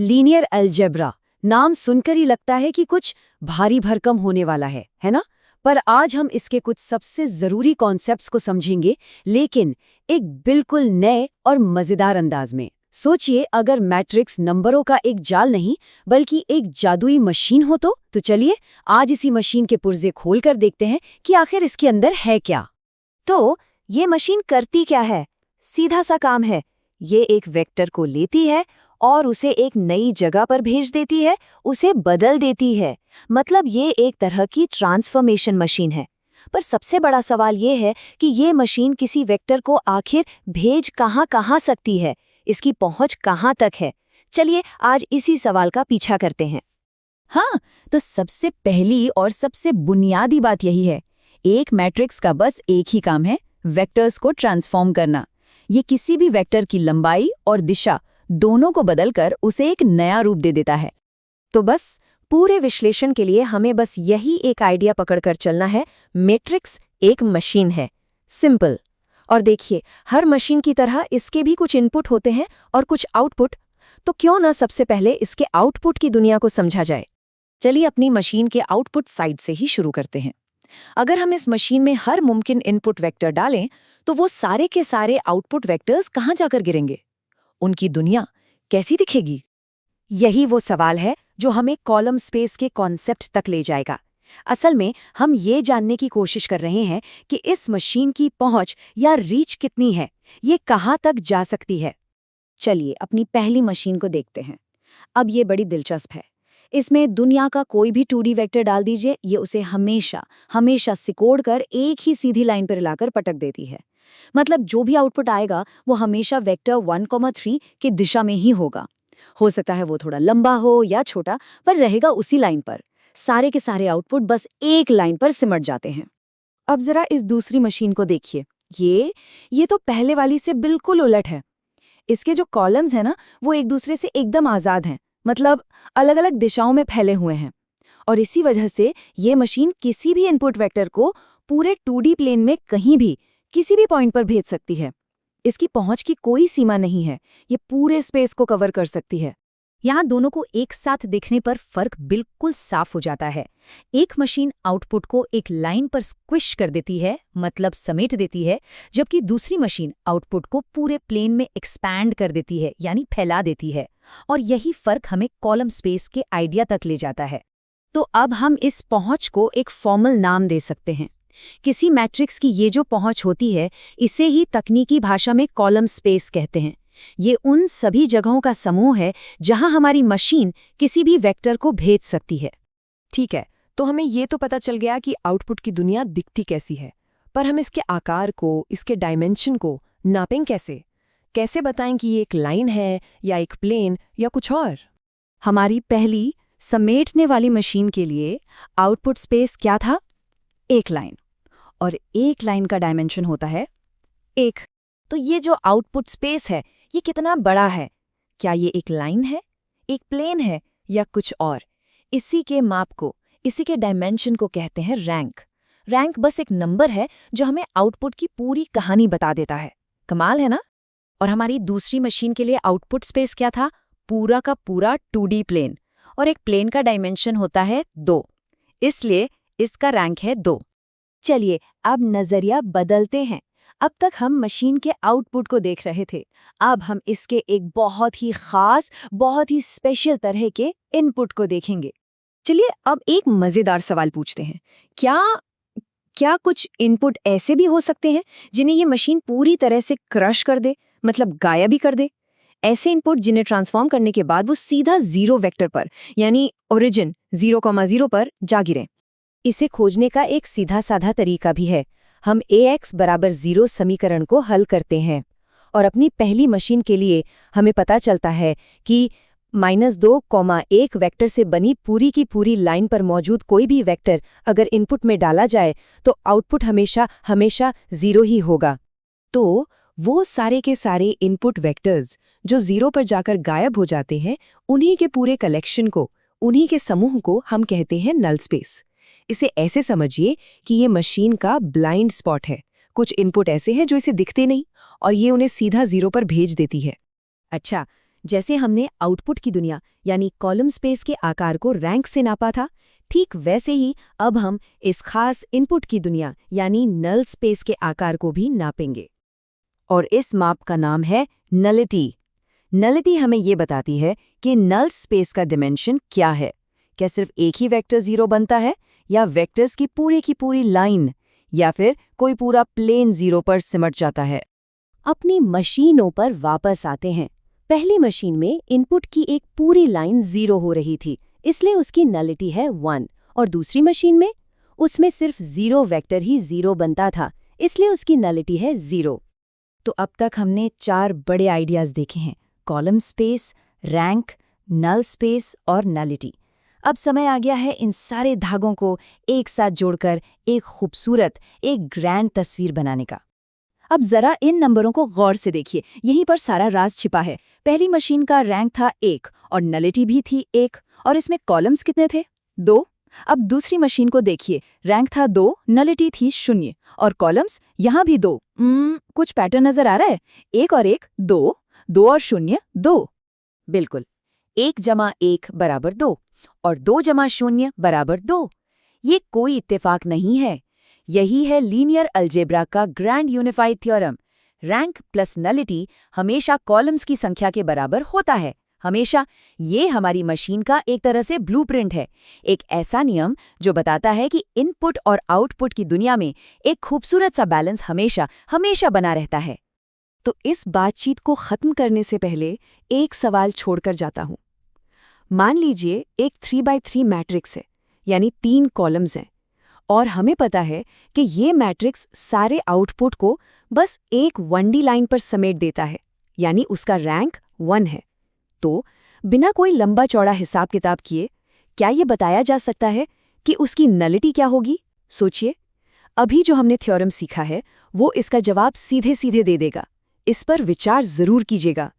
Linear algebra नाम सुनकर ही लगता है कि कुछ भारी भरकम होने वाला है ना? पर आज हम इसके कुछ सबसे जरूरी कॉन्सेप्ट्स को समझेंगे, लेकिन एक बिल्कुल नए और मजेदार अंदाज में। सोचिए, अगर मैट्रिक्स नंबरों का एक जाल नहीं बल्कि एक जादुई मशीन हो तो चलिए आज इसी मशीन के पुर्जे खोलकर देखते हैं कि आखिर इसके अंदर है क्या। तो ये मशीन करती क्या है? सीधा सा काम है। ये एक वेक्टर को लेती है और उसे एक नई जगह पर भेज देती है, उसे बदल देती है। मतलब ये एक तरह की ट्रांसफॉर्मेशन मशीन है। पर सबसे बड़ा सवाल ये है कि ये मशीन किसी वेक्टर को आखिर भेज कहाँ सकती है, इसकी पहुंच कहाँ तक है। चलिए आज इसी सवाल का पीछा करते हैं। हाँ, तो सबसे पहली और सबसे बुनियादी बात यही है, एक मैट्रिक्स का बस एक ही काम है, वेक्टर्स को ट्रांसफॉर्म करना। ये किसी भी वेक्टर की लंबाई और दिशा दोनों को बदलकर उसे एक नया रूप दे देता है। तो बस पूरे विश्लेषण के लिए हमें बस यही एक आइडिया पकड़कर चलना है, मैट्रिक्स एक मशीन है। सिंपल। और देखिए, हर मशीन की तरह इसके भी कुछ इनपुट होते हैं और कुछ आउटपुट। तो क्यों ना सबसे पहले इसके आउटपुट की दुनिया को समझा जाए। चलिए अपनी मशीन के आउटपुट साइड से ही शुरू करते हैं। अगर हम इस मशीन में हर मुमकिन इनपुट वेक्टर डालें, तो वो सारे के सारे आउटपुट वेक्टर्स कहाँ जाकर गिरेंगे? उनकी दुनिया कैसी दिखेगी? यही वो सवाल है जो हमें कॉलम स्पेस के कॉन्सेप्ट तक ले जाएगा। असल में हम ये जानने की कोशिश कर रहे हैं कि इस मशीन की पहुंच या रीच कितनी है, ये कहाँ तक जा सकती है। चलिए अपनी पहली मशीन को देखते हैं। अब ये बड़ी दिलचस्प है। इसमें दुनिया का कोई भी 2D वेक्टर डाल दीजिए, ये उसे हमेशा सिकोड़ कर एक ही सीधी लाइन पर लाकर पटक देती है। मतलब जो भी आउटपुट आएगा वो हमेशा वेक्टर 1,3 की दिशा में ही होगा। हो सकता है वो थोड़ा लंबा हो या छोटा, पर रहेगा उसी लाइन पर। सारे के सारे आउटपुट बस एक लाइन पर सिमट जाते हैं। अब जरा इस दूसरी मशीन को देखिए। ये तो पहले वाली से बिल्कुल उलट है। इसके जो कॉलम्स हैं ना, वो एक दूसरे से एकदम आज़ाद हैं, मतलब अलग अलग दिशाओं में फैले हुए हैं। और इसी वजह से ये मशीन किसी भी इनपुट वेक्टर को पूरे 2D प्लेन में कहीं भी किसी भी पॉइंट पर भेज सकती है। इसकी पहुंच की कोई सीमा नहीं है, ये पूरे स्पेस को कवर कर सकती है। यहाँ दोनों को एक साथ देखने पर फर्क बिल्कुल साफ हो जाता है। एक मशीन आउटपुट को एक लाइन पर स्क्विश कर देती है, मतलब समेट देती है, जबकि दूसरी मशीन आउटपुट को पूरे प्लेन में एक्सपैंड कर देती है, यानी फैला देती है। और यही फर्क हमें कॉलम स्पेस के आइडिया तक ले जाता है। तो अब हम इस पहुंच को एक फॉर्मल नाम दे सकते हैं। किसी मैट्रिक्स की ये जो पहुंच होती है, इसे ही तकनीकी भाषा में कॉलम स्पेस कहते हैं। ये उन सभी जगहों का समूह है जहां हमारी मशीन किसी भी वेक्टर को भेज सकती है। ठीक है, तो हमें ये तो पता चल गया कि आउटपुट की दुनिया दिखती कैसी है, पर हम इसके आकार को, इसके डायमेंशन को नापें कैसे? कैसे बताएं कि ये एक लाइन है या एक प्लेन या कुछ और? हमारी पहली समेटने वाली मशीन के लिए आउटपुट स्पेस क्या था? एक लाइन। और एक लाइन का डायमेंशन होता है 1। तो ये जो आउटपुट स्पेस है, ये कितना बड़ा है? क्या ये एक लाइन है, एक प्लेन है या कुछ और? इसी के माप को, इसी के डायमेंशन को कहते हैं रैंक। रैंक बस एक नंबर है जो हमें आउटपुट की पूरी कहानी बता देता है। कमाल है ना? और हमारी दूसरी मशीन के लिए आउटपुट स्पेस क्या था? पूरा का पूरा 2D प्लेन, और एक प्लेन का डायमेंशन होता है 2, इसलिए इसका रैंक है 2। चलिए अब नजरिया बदलते हैं। अब तक हम मशीन के आउटपुट को देख रहे थे, अब हम इसके एक बहुत ही खास, बहुत ही स्पेशल तरह के इनपुट को देखेंगे। चलिए अब एक मजेदार सवाल पूछते हैं। क्या कुछ इनपुट ऐसे भी हो सकते हैं जिन्हें ये मशीन पूरी तरह से क्रश कर दे, मतलब गायब ही कर दे? ऐसे इनपुट जिन्हें ट्रांसफॉर्म करने के बाद वो सीधा 0 वेक्टर पर, यानी ओरिजिन 0,0 पर जा गिरे। इसे खोजने का एक सीधा साधा तरीका भी है। हम Ax = 0 समीकरण को हल करते हैं और अपनी पहली मशीन के लिए हमें पता चलता है कि -2,1 वेक्टर से बनी पूरी की पूरी लाइन पर मौजूद कोई भी वेक्टर अगर इनपुट में डाला जाए तो आउटपुट हमेशा 0 ही होगा। तो वो सारे के सारे इनपुट वेक्टर्स जो 0 पर जाकर गायब हो जाते हैं, उन्हीं के पूरे कलेक्शन को, उन्हीं के समूह को हम कहते हैं नल स्पेस। इसे ऐसे समझिए कि ये मशीन का ब्लाइंड स्पॉट है। कुछ इनपुट ऐसे हैं जो इसे दिखते नहीं और ये उन्हें सीधा 0 पर भेज देती है। अच्छा, जैसे हमने आउटपुट की दुनिया यानी कॉलम स्पेस के आकार को रैंक से नापा था, ठीक वैसे ही अब हम इस खास इनपुट की दुनिया यानी नल स्पेस के आकार को भी नापेंगे। और इस माप का नाम है नलिटी। नलिटी हमें ये बताती है कि नल स्पेस का डिमेंशन क्या है। क्या सिर्फ एक ही वेक्टर 0 बनता है, या वेक्टर्स की पूरी लाइन, या फिर कोई पूरा प्लेन 0 पर सिमट जाता है। अपनी मशीनों पर वापस आते हैं। पहली मशीन में इनपुट की एक पूरी लाइन 0 हो रही थी, इसलिए उसकी नलिटी है 1। और दूसरी मशीन में उसमें सिर्फ 0 वेक्टर ही 0 बनता था, इसलिए उसकी नलिटी है 0। तो अब तक हमने 4 बड़े आइडियाज देखे हैं: column space, rank, null space और नलिटी। अब समय आ गया है इन सारे धागों को एक साथ जोड़कर एक खूबसूरत, एक ग्रैंड तस्वीर बनाने का। अब जरा इन नंबरों को गौर से देखिए, यहीं पर सारा राज छिपा है। पहली मशीन का रैंक था 1 और नलिटी भी थी 1, और इसमें कॉलम्स कितने थे? 2। अब दूसरी मशीन को देखिए, रैंक था 2, नलिटी थी 0 और कॉलम्स यहाँ भी 2। कुछ पैटर्न नजर आ रहा है? 1 और 1 2, 2 और 0 2। बिल्कुल, 1 जमा 1 बराबर 2 और 2 जमा 0 बराबर 2। ये कोई इत्तेफाक नहीं है। यही है लीनियर अलजेब्रा का grand unified theorem. Rank plus nullity हमेशा कॉलम्स की संख्या के बराबर होता है, हमेशा। ये हमारी मशीन का एक तरह से ब्लूप्रिंट है, एक ऐसा नियम जो बताता है कि इनपुट और आउटपुट की दुनिया में एक खूबसूरत सा बैलेंस हमेशा बना रहता है। तो इस बातचीत को खत्म करने से पहले एक सवाल छोड़कर जाता हूं। मान लीजिए एक 3x3 मैट्रिक्स है, यानी 3 कॉलम्स हैं, और हमें पता है कि ये मैट्रिक्स सारे आउटपुट को बस एक 1D लाइन पर समेट देता है, यानी उसका रैंक 1 है। तो बिना कोई लंबा चौड़ा हिसाब किताब किए क्या ये बताया जा सकता है कि उसकी नलिटी क्या होगी? सोचिए, अभी जो हमने थ्योरम सीखा है वो इसका जवाब सीधे सीधे दे देगा। इस पर विचार जरूर कीजिएगा।